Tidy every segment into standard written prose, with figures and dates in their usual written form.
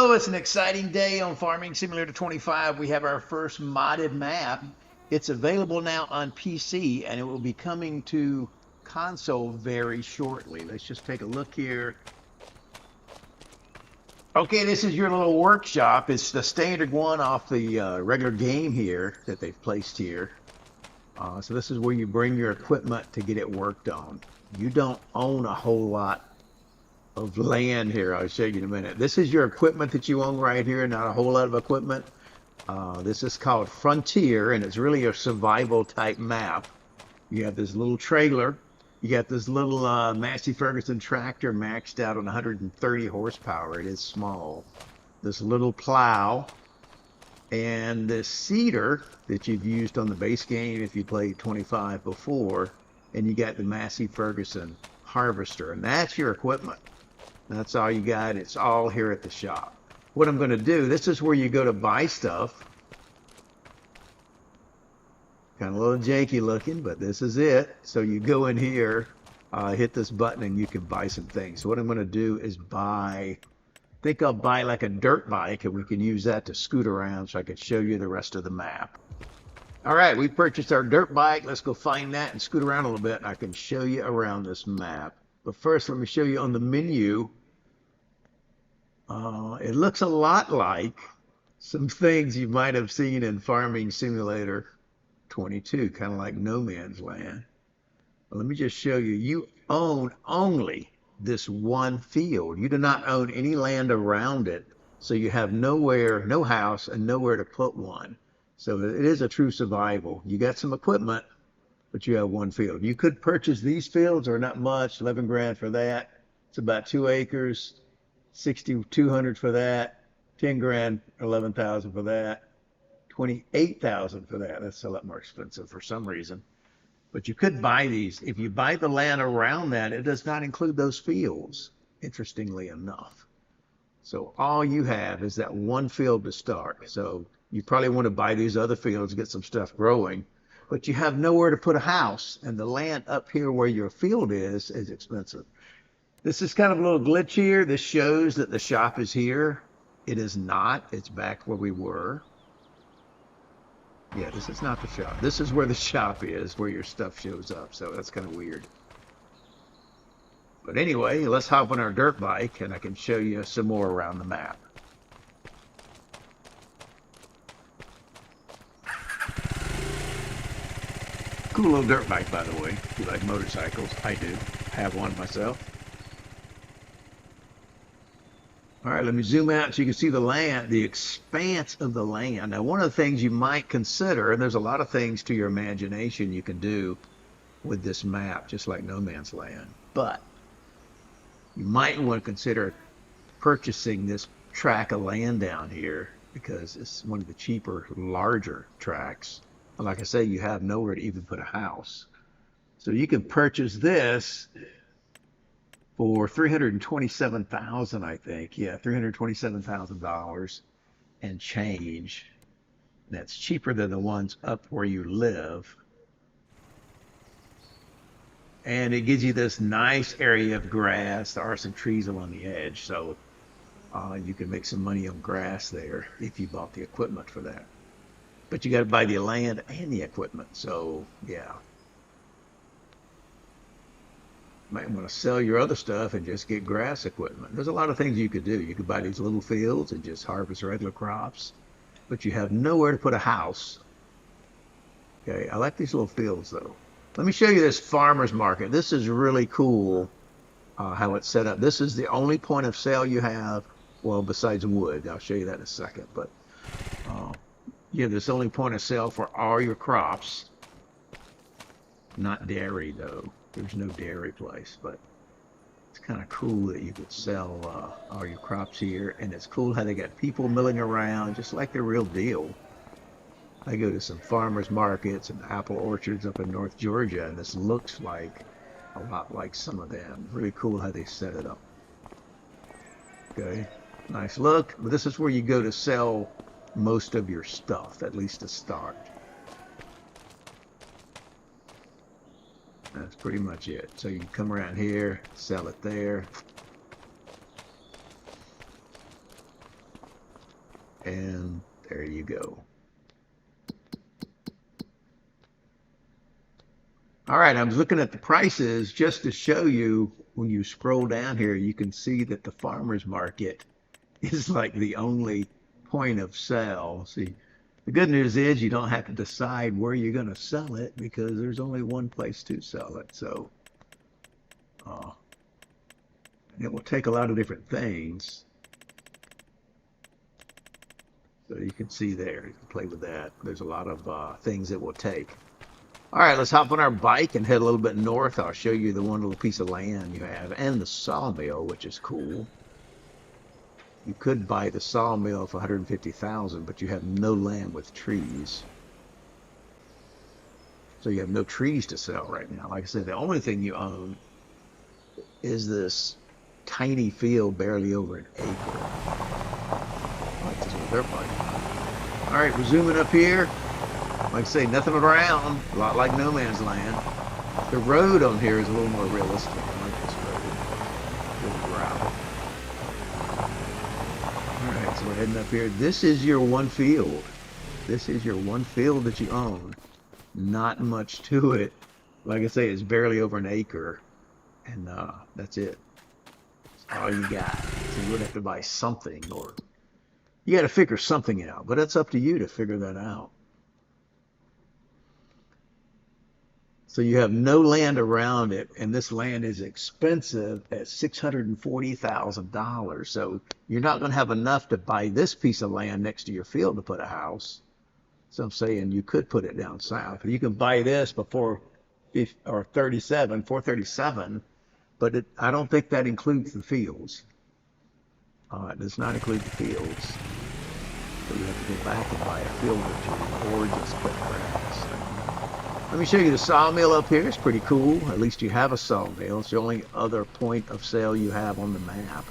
Hello, it's an exciting day on Farming Simulator 25. We have our first modded map. It's available now on PC and it will be coming to console very shortly. Let's just take a look here. Okay, this is your little workshop. It's the standard one off the regular game here that they've placed here. So this is where you bring your equipment to get it worked on. You don't own a whole lot of land here. I'll show you in a minute. This is your equipment that you own right here, not a whole lot of equipment. This is called Frontier, and it's really a survival type map. You have this little trailer. You got this little Massey Ferguson tractor maxed out on 130 horsepower. It is small. This little plow and this seeder that you've used on the base game if you played 25 before, and you got the Massey Ferguson harvester, and that's your equipment. That's all you got. It's all here at the shop. What I'm going to do, this is where you go to buy stuff. Kind of a little janky looking, but this is it. So you go in here, hit this button, and you can buy some things. So what I'm going to do is buy, I think I'll buy like a dirt bike, and we can use that to scoot around so I can show you the rest of the map. All right, we purchased our dirt bike. Let's go find that and scoot around a little bit, and I can show you around this map. But first, let me show you on the menu. It looks a lot like some things you might have seen in Farming Simulator 22, kind of like No Man's Land. Well, let me just show you. You own only this one field. You do not own any land around it, so you have nowhere, no house, and nowhere to put one. So it is a true survival. You got some equipment, but you have one field. You could purchase these fields, or not much, 11 grand for that. It's about 2 acres. 6,200 for that, 10 grand, 11,000 for that, 28,000 for that. That's a lot more expensive for some reason. But you could buy these. If you buy the land around that, it does not include those fields, interestingly enough. So all you have is that one field to start. So you probably want to buy these other fields, get some stuff growing, but you have nowhere to put a house, and the land up here where your field is expensive. This is kind of a little glitch here. This shows that the shop is here. It is not. It's back where we were. Yeah, this is not the shop. This is where the shop is, where your stuff shows up. So that's kind of weird. But anyway, let's hop on our dirt bike and I can show you some more around the map. Cool little dirt bike, by the way. If you like motorcycles, I do. I have one myself. All right, let me zoom out so you can see the land, the expanse of the land. Now, one of the things you might consider, and there's a lot of things to your imagination you can do with this map, just like No Man's Land, but you might want to consider purchasing this tract of land down here because it's one of the cheaper, larger tracts. And like I say, you have nowhere to even put a house. So you can purchase this for $327,000, I think. Yeah, $327,000 and change. That's cheaper than the ones up where you live. And it gives you this nice area of grass. There are some trees along the edge, so you can make some money on grass there if you bought the equipment for that. But you got to buy the land and the equipment, so yeah. Might want to sell your other stuff and just get grass equipment. There's a lot of things you could do. You could buy these little fields and just harvest regular crops, but you have nowhere to put a house. Okay, I like these little fields though. Let me show you this farmer's market. This is really cool how it's set up. This is the only point of sale you have, well, besides wood. I'll show you that in a second, but you have this only point of sale for all your crops. Not dairy though. There's no dairy place, but it's kind of cool that you could sell all your crops here, and it's cool how they got people milling around just like the real deal. I go to some farmers markets and apple orchards up in North Georgia, and this looks like a lot like some of them. Really cool how they set it up. Okay, nice look, but this is where you go to sell most of your stuff, at least to start. That's pretty much it. So you can come around here, sell it there. And there you go. All right, I was looking at the prices just to show you. When you scroll down here, you can see that the farmers market is like the only point of sale. See, the good news is you don't have to decide where you're going to sell it because there's only one place to sell it. So uh, it will take a lot of different things. So you can see there, you can play with that. There's a lot of things it will take. All right, let's hop on our bike and head a little bit north. I'll show you the one little piece of land you have and the sawmill, which is cool. You could buy the sawmill for $150,000, but you have no land with trees. So you have no trees to sell right now. Like I said, the only thing you own is this tiny field, barely over an acre. Like this little dirt bike. All right, we're zooming up here. Like I say, nothing around, a lot like no man's land. The road on here is a little more realistic. I like this road. Good gravel. All right, so we're heading up here. This is your one field. This is your one field that you own. Not much to it. Like I say, it's barely over an acre. And that's it. That's all you got. So you would have to buy something, or you got to figure something out. But it's up to you to figure that out. So you have no land around it, and this land is expensive at $640,000. So you're not going to have enough to buy this piece of land next to your field to put a house. So I'm saying you could put it down south. You can buy this before, or 437, but I don't think that includes the fields. It does not include the fields. So you have to go back and buy a field or two, or just cut grass. Let me show you the sawmill up here. It's pretty cool. At least you have a sawmill. It's the only other point of sale you have on the map.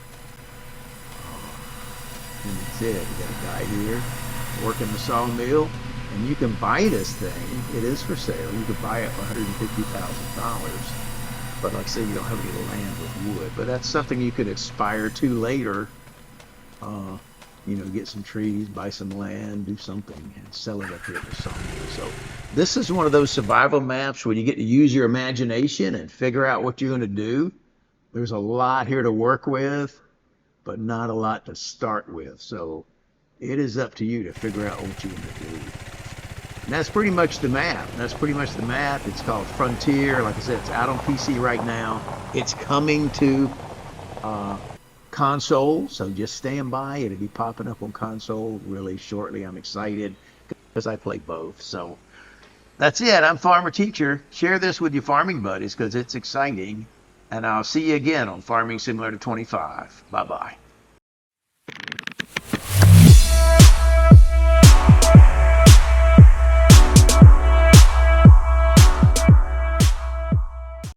And that's it. You got a guy here working the sawmill. And you can buy this thing. It is for sale. You could buy it for $150,000. But like I say, you don't have any land with wood. But that's something you could aspire to later. You know, get some trees, buy some land, do something, and sell it up here for something. So this is one of those survival maps where you get to use your imagination and figure out what you're going to do. There's a lot here to work with, but not a lot to start with. So it is up to you to figure out what you want to do. And that's pretty much the map. It's called Frontier. Like I said, it's out on PC right now. It's coming to console, so just stand by. It'll be popping up on console really shortly. I'm excited because I play both. So that's it. I'm Farmer Teacher. Share this with your farming buddies because it's exciting. And I'll see you again on Farming Simulator 25. Bye-bye.